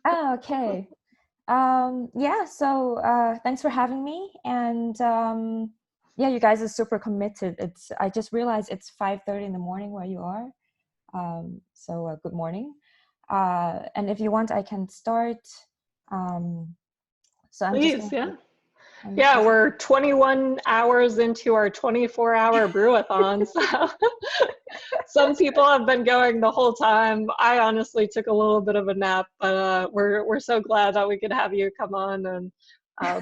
Oh, okay. Yeah, so thanks for having me. And yeah, you guys are super committed. I just realized it's 5:30 in the morning where you are. So good morning. And if you want, I can start. Um, so I'm just Please, gonna, yeah. I'm Yeah, just, we're 21 hours into our 24-hour brewathon. So some people have been going the whole time. I honestly took a little bit of a nap, but we're so glad that we could have you come on and uh,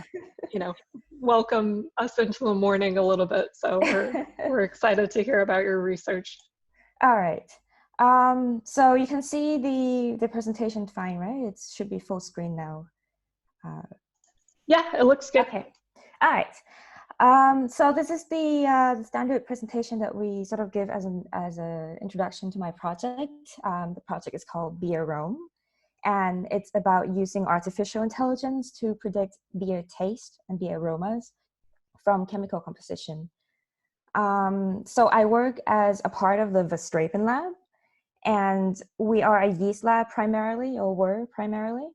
you know welcome us into the morning a little bit. So we're excited to hear about your research. All right. So you can see the presentation fine, right? It should be full screen now. Uh, Yeah, it looks good. okay. All right. So this is the standard presentation that we sort of give as an introduction to my project. The project is called Beerome, and it's about using artificial intelligence to predict beer taste and beer aromas from chemical composition. So I work as a part of the Verstrepen lab, and we are a yeast lab primarily, or were primarily.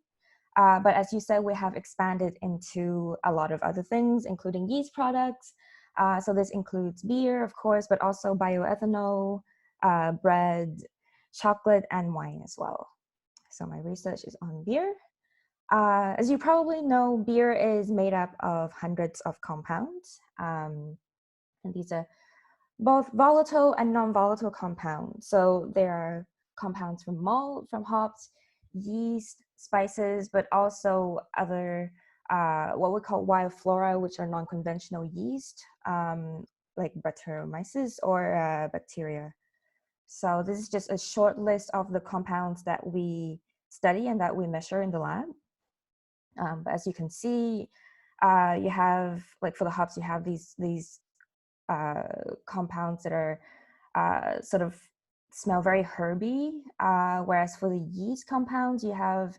But as you said, we have expanded into a lot of other things, including yeast products. So this includes beer, of course, but also bioethanol, bread, chocolate, and wine as well. So my research is on beer. As you probably know, beer is made up of hundreds of compounds. And these are both volatile and non-volatile compounds. So there are compounds from malt, from hops, yeast, spices, but also other what we call wild flora, which are non-conventional yeast, like Brettanomyces or bacteria. So this is just a short list of the compounds that we study and that we measure in the lab. But as you can see, you have, like for the hops, you have these compounds that are sort of smell very herby, whereas for the yeast compounds, you have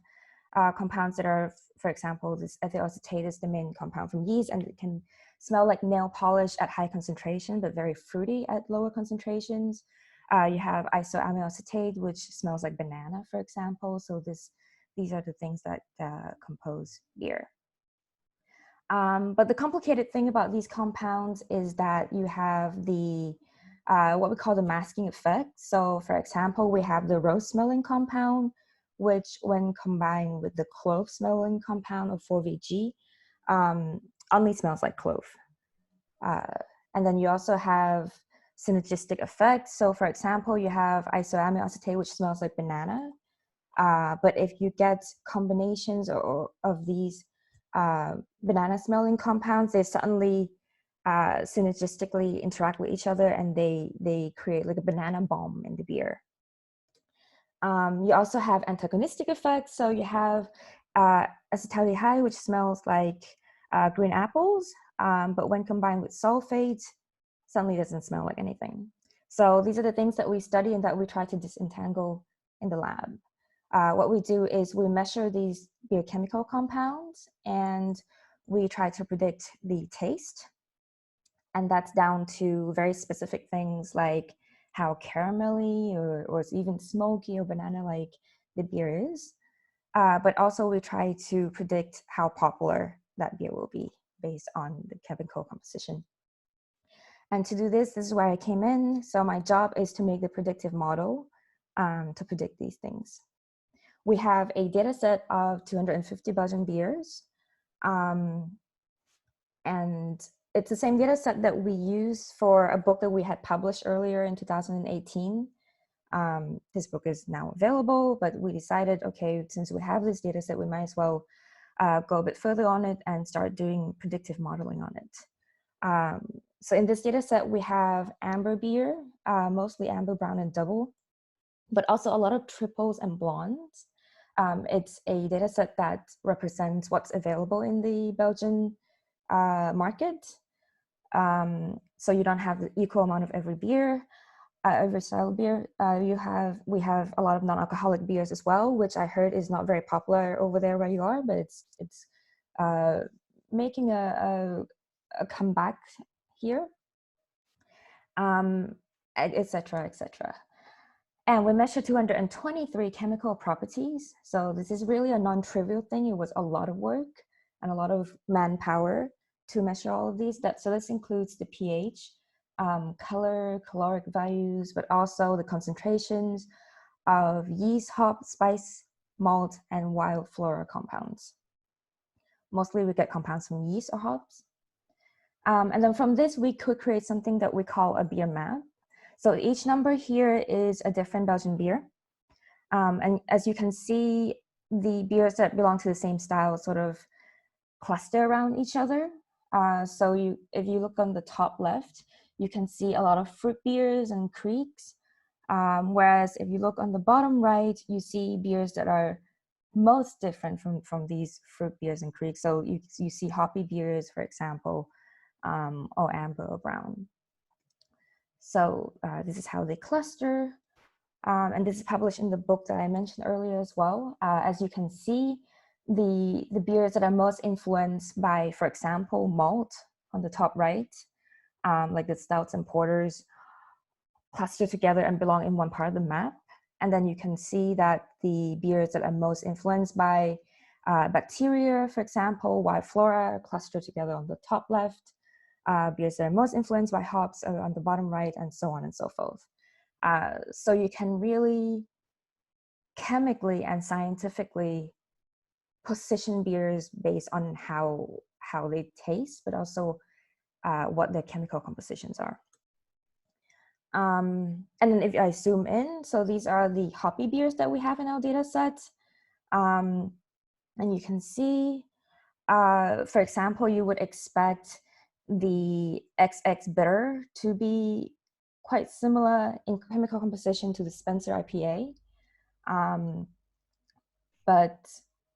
compounds that are, for example, this ethyl acetate is the main compound from yeast, and it can smell like nail polish at high concentration, but very fruity at lower concentrations. You have isoamyl acetate, which smells like banana, for example. So these are the things that compose beer. But the complicated thing about these compounds is that you have the what we call the masking effect. So for example, we have the rose smelling compound, which when combined with the clove smelling compound of 4-VG, only smells like clove. Uh, and then you also have synergistic effects. So for example, you have isoamyl acetate, which smells like banana. But if you get combinations of these banana smelling compounds, they suddenly synergistically interact with each other, and they create like a banana bomb in the beer. You also have antagonistic effects. So you have acetaldehyde, which smells like green apples, but when combined with sulfate, suddenly doesn't smell like anything. So these are the things that we study and that we try to disentangle in the lab. What we do is we measure these biochemical compounds and we try to predict the taste. And that's down to very specific things like how caramelly or even smoky or banana-like the beer is. But also we try to predict how popular that beer will be based on the chemical composition. And to do this is where I came in. So my job is to make the predictive model to predict these things. We have a data set of 250 Belgian beers. And it's the same data set that we use for a book that we had published earlier in 2018. This book is now available, but we decided, okay, since we have this data set, we might as well go a bit further on it and start doing predictive modeling on it. So in this data set, we have amber beer, mostly amber, brown, and double, but also a lot of triples and blondes. It's a data set that represents what's available in the Belgian market. So you don't have the equal amount of every beer, every style of beer. We have a lot of non-alcoholic beers as well, which I heard is not very popular over there where you are, but it's making a comeback here, etc., etc. And we measured 223 chemical properties. So this is really a non-trivial thing. It was a lot of work and a lot of manpower to measure all of these. So this includes the pH, color, caloric values, but also the concentrations of yeast, hop, spice, malt, and wild flora compounds. Mostly we get compounds from yeast or hops. And then from this, we could create something that we call a beer map. So each number here is a different Belgian beer. And as you can see, the beers that belong to the same style sort of cluster around each other. So if you look on the top left, you can see a lot of fruit beers and creeks. Whereas if you look on the bottom right, you see beers that are most different from these fruit beers and creeks. So you see hoppy beers, for example, or amber or brown. So this is how they cluster. And this is published in the book that I mentioned earlier as well. As you can see, the beers that are most influenced by, for example, malt on the top right, like the stouts and porters, cluster together and belong in one part of the map. And then you can see that the beers that are most influenced by bacteria, for example, wild flora, cluster together on the top left. Beers that are most influenced by hops are on the bottom right, and so on and so forth. So you can really chemically and scientifically position beers based on how they taste, but also what their chemical compositions are. And then if I zoom in, so these are the hoppy beers that we have in our data set. And you can see, for example, you would expect the XX bitter to be quite similar in chemical composition to the Spencer IPA, but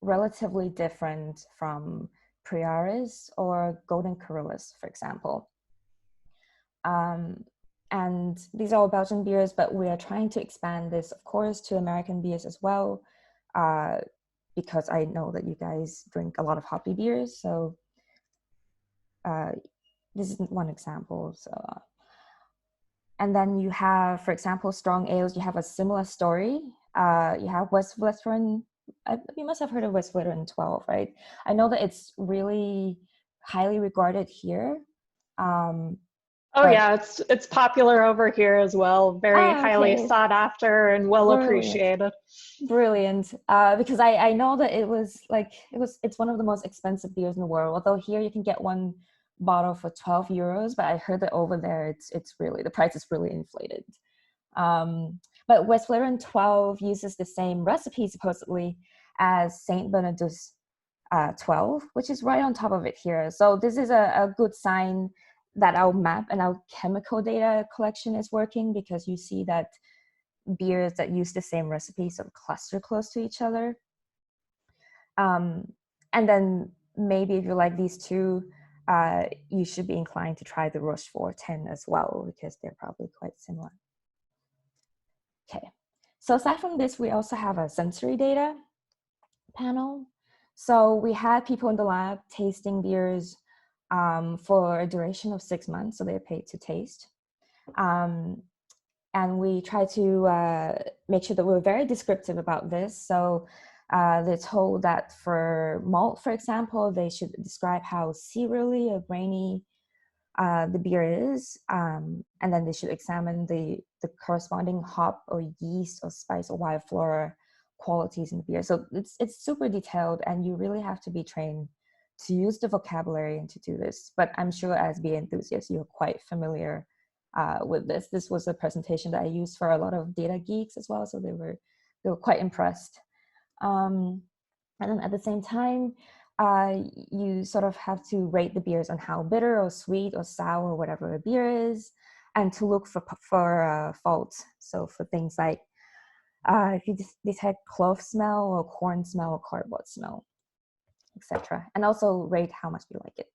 relatively different from Priaris or Golden Carolus, for example. And these are all Belgian beers, but we are trying to expand this, of course, to American beers as well, because I know that you guys drink a lot of hoppy beers. So this is one example. So, and then you have, for example, strong ales. You have a similar story. You have Westvleteren. You must have heard of Westvleteren 12, right? I know that it's really highly regarded here. Oh yeah, it's popular over here as well. Very highly Okay. sought after and well appreciated. Brilliant. Because I know that it's one of the most expensive beers in the world. Although here you can get one bottle for 12 euros, but I heard that over there it's really, the price is really inflated. But Westvleteren 12 uses the same recipe supposedly as Saint Bernardus 12, which is right on top of it here. So this is a good sign that our map and our chemical data collection is working, because you see that beers that use the same recipe sort of cluster close to each other. And then maybe if you like these two, you should be inclined to try the Rochefort 10 as well, because they're probably quite similar. Okay, so aside from this, we also have a sensory data panel. So we had people in the lab tasting beers for a duration of 6 months, so they're paid to taste. And we try to make sure that we're very descriptive about this. So they're told that for malt, for example, they should describe how cereally or grainy the beer is, and then they should examine the corresponding hop or yeast or spice or wild flora qualities in the beer. So it's super detailed, and you really have to be trained to use the vocabulary and to do this. But I'm sure as beer enthusiasts, you're quite familiar with this. This was a presentation that I used for a lot of data geeks as well, so they were quite impressed. And then at the same time, you sort of have to rate the beers on how bitter or sweet or sour or whatever a beer is, and to look for faults. So for things like if you detect clove smell or corn smell or cardboard smell, etc. And also rate how much you like it.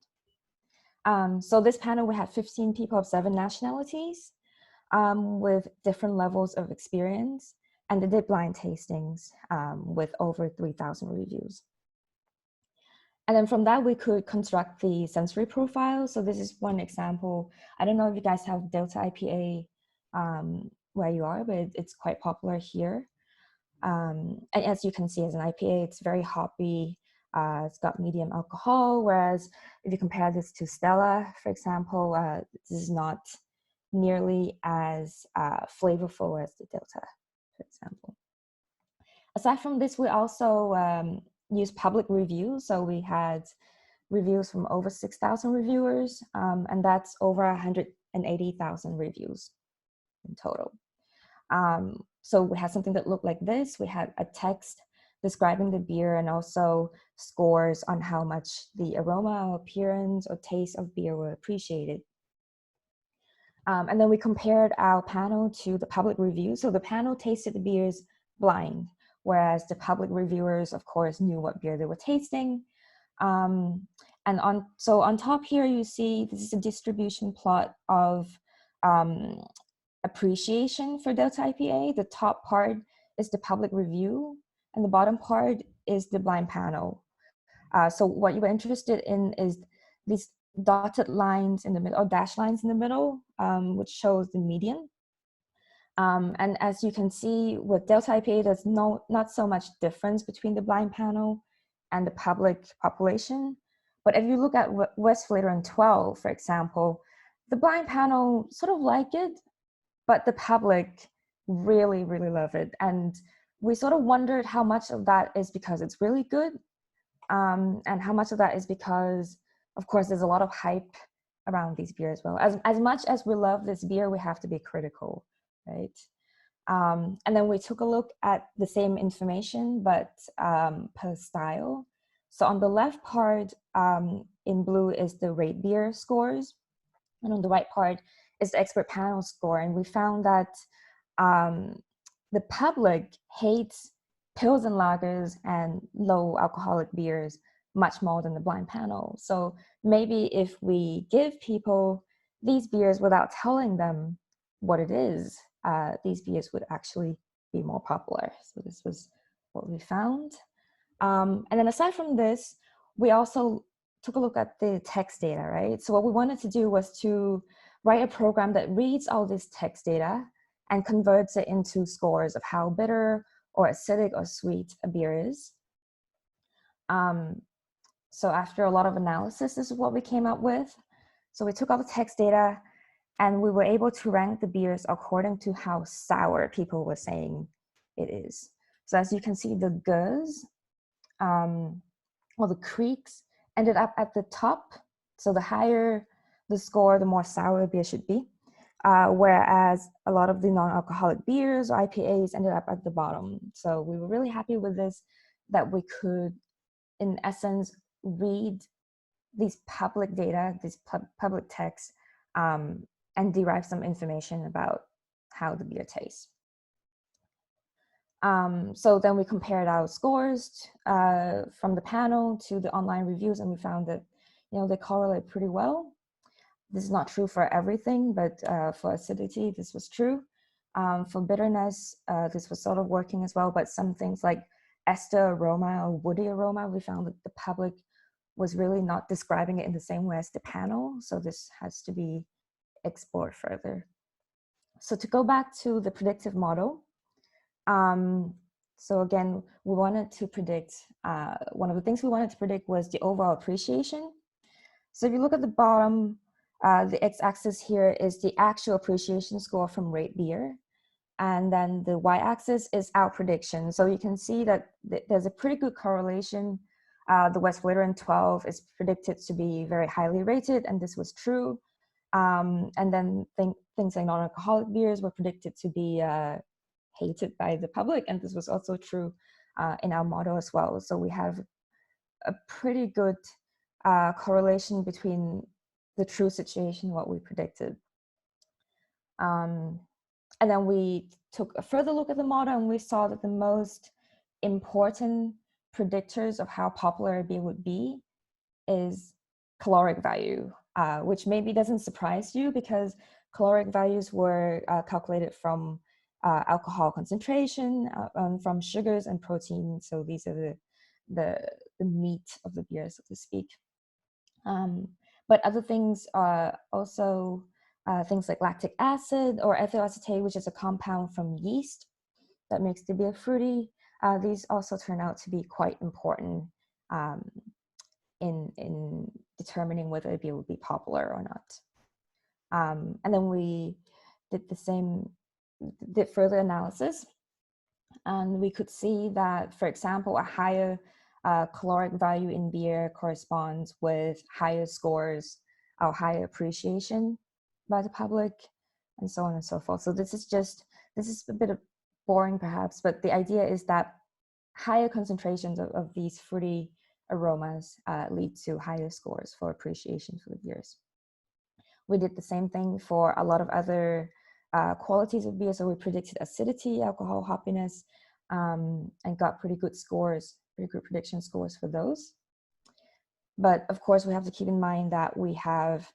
So this panel, we had 15 people of 7 nationalities with different levels of experience, and they did blind tastings with over 3,000 reviews. And then from that, we could construct the sensory profile. So this is one example. I don't know if you guys have Delta IPA where you are, but it's quite popular here. And as you can see, as an IPA, it's very hoppy. It's got medium alcohol, whereas if you compare this to Stella, for example, this is not nearly as flavorful as the Delta, for example. Aside from this, we also used public reviews. So we had reviews from over 6,000 reviewers, and that's over 180,000 reviews in total. So we had something that looked like this. We had a text describing the beer and also scores on how much the aroma or appearance or taste of beer were appreciated. And then we compared our panel to the public review. So the panel tasted the beers blind, whereas the public reviewers, of course, knew what beer they were tasting. And on top here, you see this is a distribution plot of appreciation for Delta IPA. The top part is the public review, and the bottom part is the blind panel. So what you were interested in is these dotted lines in the middle, or dash lines in the middle, which shows the median. And as you can see with Delta IPA, there's not so much difference between the blind panel and the public population. But if you look at Verstrepen 12, for example, the blind panel sort of like it, but the public really, really love it. And we sort of wondered how much of that is because it's really good, and how much of that is because, of course, there's a lot of hype around these beers as well. As much as we love this beer, we have to be critical, right? And then we took a look at the same information, but per style. So on the left part in blue is the rate beer scores, and on the right part is the expert panel score. And we found that the public hates Pilsen lagers and low alcoholic beers much more than the blind panel. So maybe if we give people these beers without telling them what it is, these beers would actually be more popular. So this was what we found. And then aside from this, we also took a look at the text data, right? So what we wanted to do was to write a program that reads all this text data and converts it into scores of how bitter or acidic or sweet a beer is. So after a lot of analysis, this is what we came up with. So we took all the text data and we were able to rank the beers according to how sour people were saying it is. So as you can see, the Gueuze, or the Creeks, ended up at the top. So the higher the score, the more sour a beer should be. Whereas a lot of the non-alcoholic beers or IPAs ended up at the bottom. So we were really happy with this, that we could, in essence, read these public data, these public texts, and derive some information about how the beer tastes. So then we compared our scores from the panel to the online reviews, and we found that, they correlate pretty well. This is not true for everything, but for acidity, this was true. For bitterness, this was sort of working as well, but some things like ester aroma or woody aroma, we found that the public was really not describing it in the same way as the panel. So this has to be explored further. So to go back to the predictive model, so again, we wanted to predict, one of the things we wanted to predict was the overall appreciation. So if you look at the bottom, the x-axis here is the actual appreciation score from rate beer. And then the y-axis is our prediction. So you can see that there's a pretty good correlation. The Verstrepen 12 is predicted to be very highly rated, and this was true. And then things like non-alcoholic beers were predicted to be hated by the public, and this was also true in our model as well. So we have a pretty good correlation between the true situation, what we predicted. And then we took a further look at the model, and we saw that the most important predictors of how popular a beer would be is caloric value, which maybe doesn't surprise you because caloric values were calculated from alcohol concentration, from sugars and protein. So these are the meat of the beer, so to speak. But other things also things like lactic acid or ethyl acetate, which is a compound from yeast that makes the beer fruity. These also turn out to be quite important in determining whether a beer would be popular or not. And then we did further analysis, and we could see that, for example, a higher caloric value in beer corresponds with higher scores or higher appreciation by the public, and so on and so forth. So this is a bit of boring perhaps, but the idea is that higher concentrations of these fruity aromas lead to higher scores for appreciation for the beers. We did the same thing for a lot of other qualities of beer. So we predicted acidity, alcohol, hoppiness, and got pretty good prediction scores for those. But of course, we have to keep in mind that we have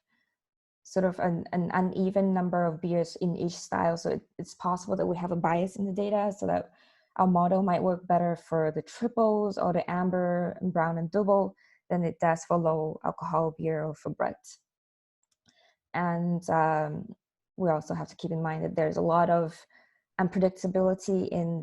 sort of an uneven number of beers in each style. So it's possible that we have a bias in the data, so that our model might work better for the triples or the amber and brown and double than it does for low alcohol beer or for Brett. And we also have to keep in mind that there's a lot of unpredictability in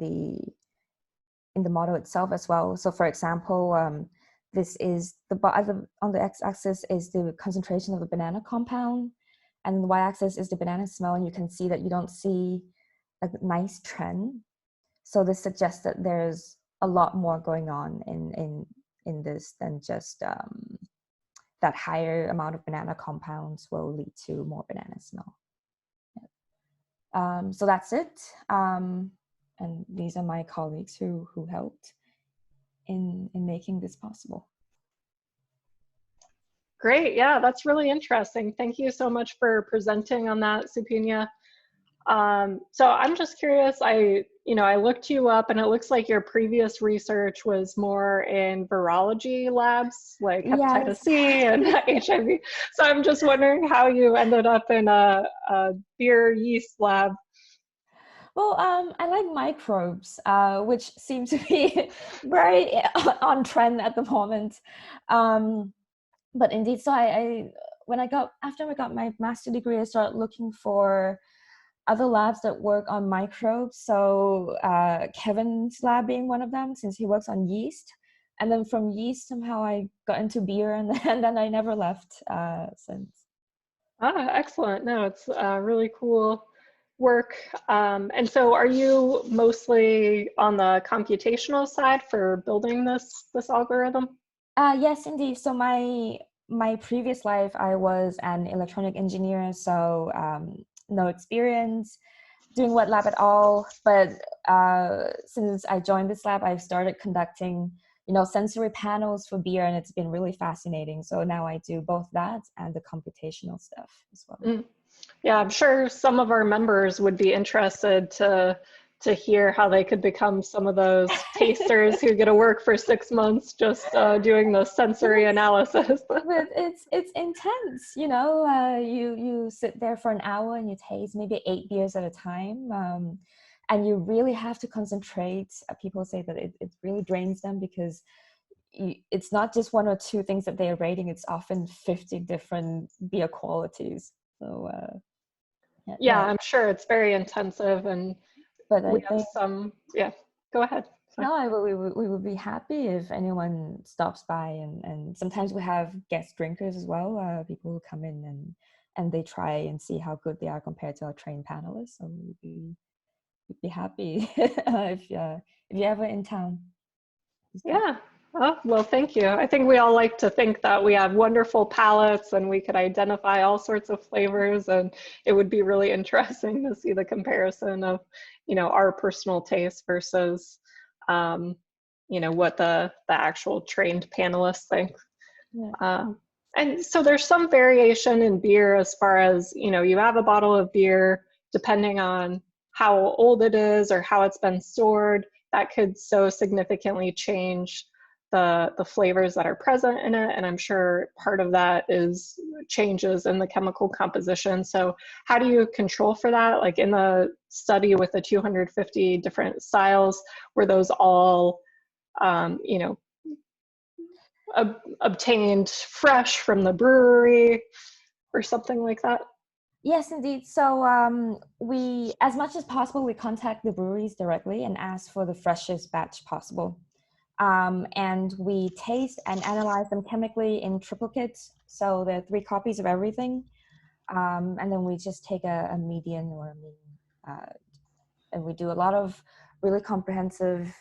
the model itself as well. So for example, this is on the x-axis is the concentration of the banana compound, and the y-axis is the banana smell, and you can see that you don't see a nice trend. So this suggests that there's a lot more going on in this than just that higher amount of banana compounds will lead to more banana smell. So that's it. And these are my colleagues who helped in making this possible. Great, yeah, that's really interesting. Thank you so much for presenting on that, Supinya. So I'm just curious, I looked you up, and it looks like your previous research was more in virology labs, like hepatitis C and HIV. So I'm just wondering how you ended up in a beer yeast lab. Well, I like microbes, which seem to be very on trend at the moment. But indeed, so after I got my master's degree, I started looking for other labs that work on microbes. So Kevin's lab being one of them, since he works on yeast. And then from yeast, somehow I got into beer, and then I never left since. Ah, excellent. No, it's really cool work. And so are you mostly on the computational side for building this algorithm? Yes, indeed. So my previous life, I was an electronic engineer, so no experience doing wet lab at all. But since I joined this lab, I've started conducting, sensory panels for beer, and it's been really fascinating. So now I do both that and the computational stuff as well. Mm. Yeah, I'm sure some of our members would be interested to hear how they could become some of those tasters who get to work for 6 months just doing the sensory analysis. But it's intense, you sit there for an hour and you taste maybe 8 beers at a time, and you really have to concentrate. People say that it really drains them, because it's not just 1 or 2 things that they are rating, it's often 50 different beer qualities. So yeah, I'm sure it's very intensive, and but we have some, yeah, go ahead. Sorry. No, we would be happy if anyone stops by, and sometimes we have guest drinkers as well, people who come in and they try and see how good they are compared to our trained panelists. So we'd be happy if you're ever in town. Yeah. Oh, well, thank you. I think we all like to think that we have wonderful palates and we could identify all sorts of flavors, and it would be really interesting to see the comparison of, our personal taste versus, what the actual trained panelists think. Yeah. And so there's some variation in beer as far as, you have a bottle of beer, depending on how old it is or how it's been stored, that could so significantly change the flavors that are present in it. And I'm sure part of that is changes in the chemical composition. So how do you control for that? Like in the study with the 250 different styles, were those all, obtained fresh from the brewery or something like that? Yes, indeed. So we, as much as possible, we contact the breweries directly and ask for the freshest batch possible. And we taste and analyze them chemically in triplicates. So there are 3 copies of everything. And then we just take a median or a mean. And we do a lot of really comprehensive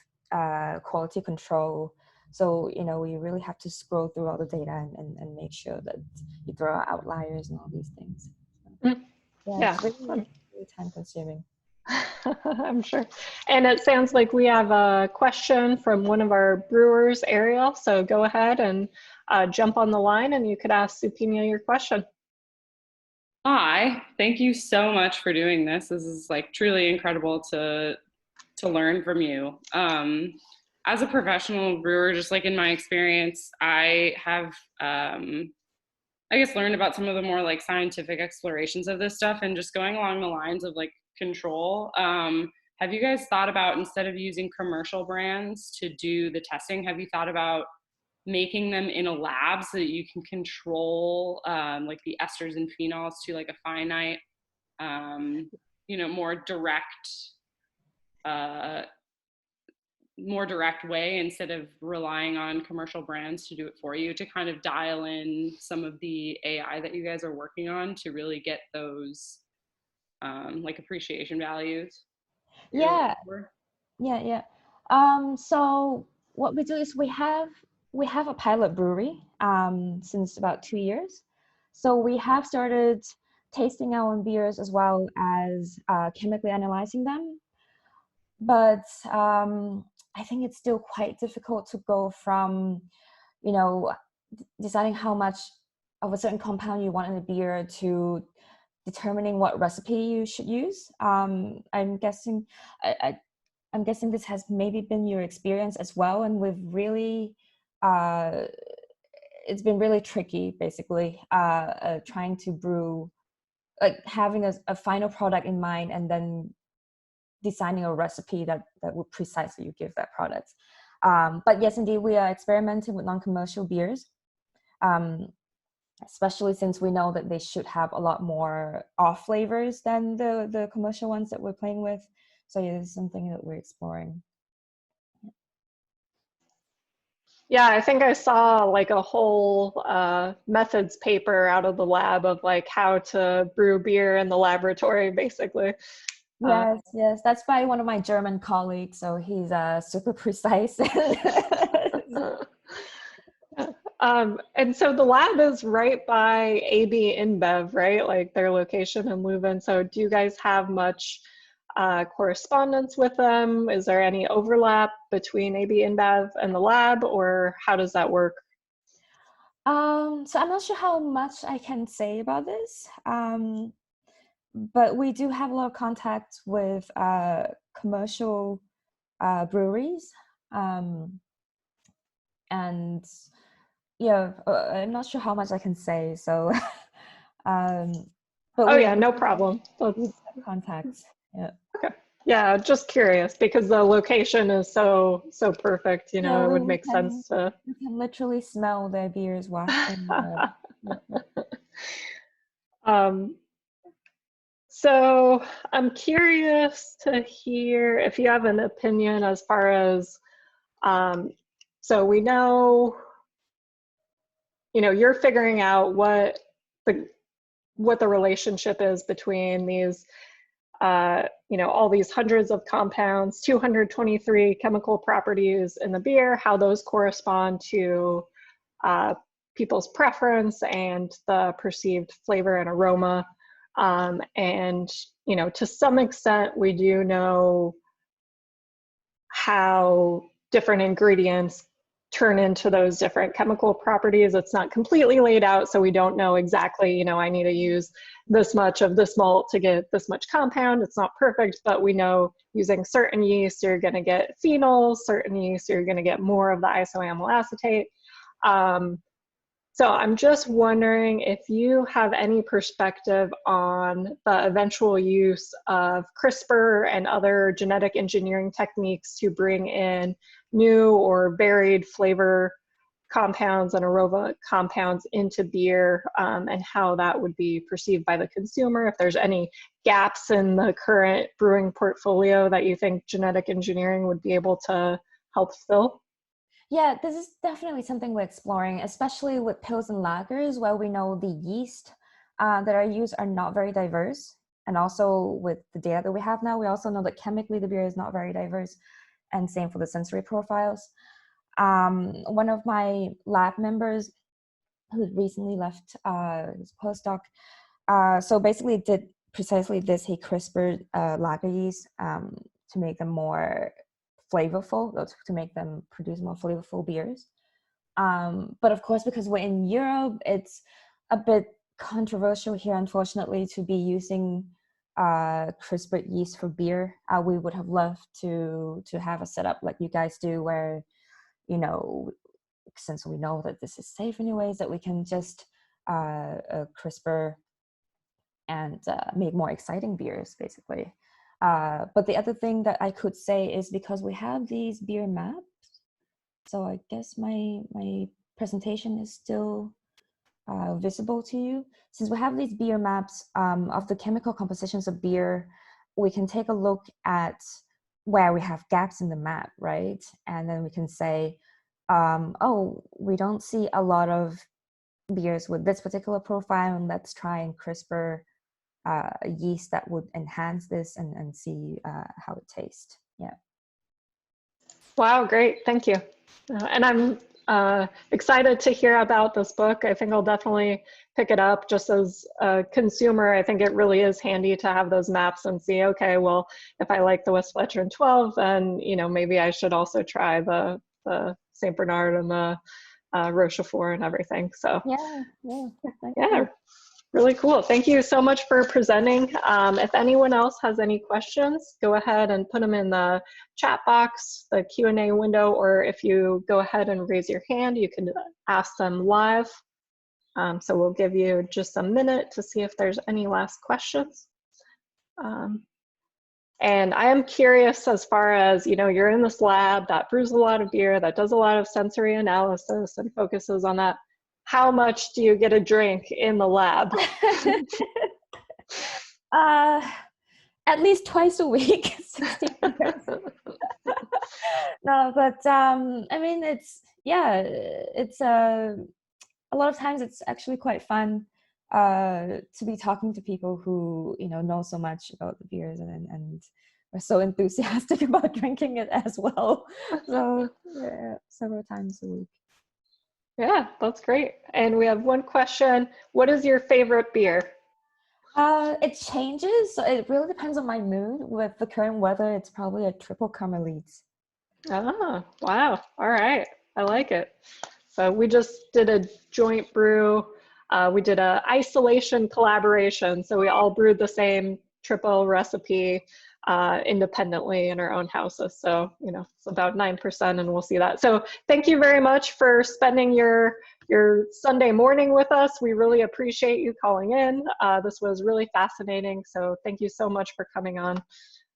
quality control. So, we really have to scroll through all the data and make sure that you throw out outliers and all these things. Mm. Yeah, Yeah, it's really, really time consuming. I'm sure. And it sounds like we have a question from one of our brewers, Ariel. So go ahead and jump on the line and you could ask Supinya your question. Hi, thank you so much for doing this. This is like truly incredible to learn from you. As a professional brewer, just like in my experience, I have I guess learned about some of the more like scientific explorations of this stuff, and just going along the lines of like control. Have you guys thought about, instead of using commercial brands to do the testing, have you thought about making them in a lab so that you can control like the esters and phenols to like a finite, more direct way, instead of relying on commercial brands to do it for you, to kind of dial in some of the AI that you guys are working on to really get those like appreciation values? Yeah, yeah. So what we do is we have a pilot brewery since about 2 years. So we have started tasting our own beers as well as chemically analyzing them. But I think it's still quite difficult to go from, deciding how much of a certain compound you want in a beer to determining what recipe you should use. I'm guessing, I'm guessing this has maybe been your experience as well, and we've really, it's been really tricky, basically, trying to brew, like having a final product in mind, and then designing a recipe that would precisely give that product. But yes, indeed, we are experimenting with non-commercial beers, especially since we know that they should have a lot more off flavors than the commercial ones that we're playing with. So yeah, this is something that we're exploring. Yeah, I think I saw like a whole methods paper out of the lab of like how to brew beer in the laboratory, basically. Yes, that's by one of my German colleagues. So he's super precise. And so the lab is right by AB InBev, right? Like their location in Leuven. So do you guys have much correspondence with them? Is there any overlap between AB InBev and the lab, or how does that work? So I'm not sure how much I can say about this. But we do have a lot of contact with commercial breweries. And yeah, I'm not sure how much I can say. So, but Oh we yeah, no problem. have contacts. Yeah. Okay. Yeah, just curious because the location is so perfect. You Yeah, know, it would make sense to. we can literally smell their beers wafting. um, so I'm curious to hear if you have an opinion as far as. So we know, you're figuring out what the relationship is between these. All these hundreds of compounds, 223 chemical properties in the beer, how those correspond to people's preference and the perceived flavor and aroma. And, to some extent, we do know how different ingredients turn into those different chemical properties. It's not completely laid out, so we don't know exactly, I need to use this much of this malt to get this much compound. It's not perfect, but we know using certain yeast, you're going to get phenols, certain yeast, you're going to get more of the isoamyl acetate. So I'm just wondering if you have any perspective on the eventual use of CRISPR and other genetic engineering techniques to bring in new or varied flavor compounds and aroma compounds into beer, and how that would be perceived by the consumer, if there's any gaps in the current brewing portfolio that you think genetic engineering would be able to help fill? Yeah, this is definitely something we're exploring, especially with pils and lagers, where we know the yeast that are used are not very diverse. And also with the data that we have now, we also know that chemically the beer is not very diverse, and same for the sensory profiles. One of my lab members who recently left his postdoc, so basically did precisely this. He CRISPRed lager yeast to make them more flavorful, to make them produce more flavorful beers. But of course, because we're in Europe, it's a bit controversial here, unfortunately, to be using CRISPRed yeast for beer. We would have loved to have a setup like you guys do, where, you know, since we know that this is safe anyways, that we can just CRISPR and make more exciting beers, basically. But the other thing that I could say is, because we have these beer maps, so I guess my presentation is still visible to you. Since we have these beer maps of the chemical compositions of beer, we can take a look at where we have gaps in the map, right? And then we can say, oh, we don't see a lot of beers with this particular profile, and let's try and CRISPR a yeast that would enhance this and see how it tastes. Yeah. Wow, great, thank you. And I'm excited to hear about this book. I think I'll definitely pick it up. Just as a consumer, I think it really is handy to have those maps and see, okay, well, if I like the Westfletcher 12, then, you know, maybe I should also try the St. Bernard and the Rochefort and everything. So yeah, really cool. Thank you so much for presenting. If anyone else has any questions, go ahead and put them in the chat box, the Q&A window, or if you go ahead and raise your hand, you can ask them live. So we'll give you just a minute to see if there's any last questions. And I am curious, as far as, you know, you're in this lab that brews a lot of beer, that does a lot of sensory analysis and focuses on that. How much do you get a drink in the lab? At least twice a week. 60 No, but I mean, it's a lot of times it's actually quite fun to be talking to people who, you know so much about the beers and are so enthusiastic about drinking it as well. So yeah, several times a week. Yeah, that's great. And we have one question. What is your favorite beer? It changes. So it really depends on my mood. With the current weather, it's probably a triple Carmelite. Ah, wow. All right. I like it. So we just did a joint brew. We did a isolation collaboration. So we all brewed the same triple recipe independently in our own houses. So, you know, it's about 9%, and we'll see that. So thank you very much for spending your Sunday morning with us. We really appreciate you calling in. This was really fascinating. So thank you so much for coming on.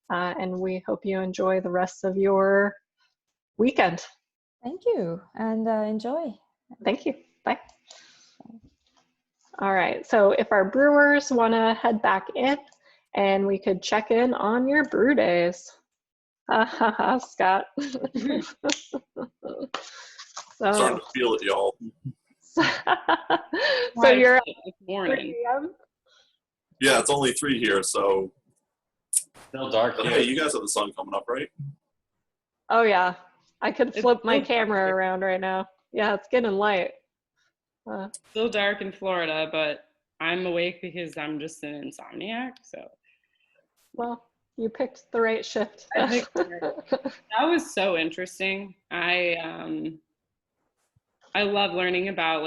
And we hope you enjoy the rest of your weekend. Thank you, and enjoy. Thank you. Bye. All right, so if our brewers want to head back in, and we could check in on your brew days. Scott. Starting to feel it, y'all. So you're at this morning. 3 p.m.? Yeah, it's only 3 here, so. Still dark. But hey, you guys have the sun coming up, right? Oh yeah, I could flip my still camera dark. around right now. Yeah, it's getting light. Still dark in Florida, but I'm awake because I'm just an insomniac. So, Well, you picked the right shift. I picked that was so interesting. I love learning about like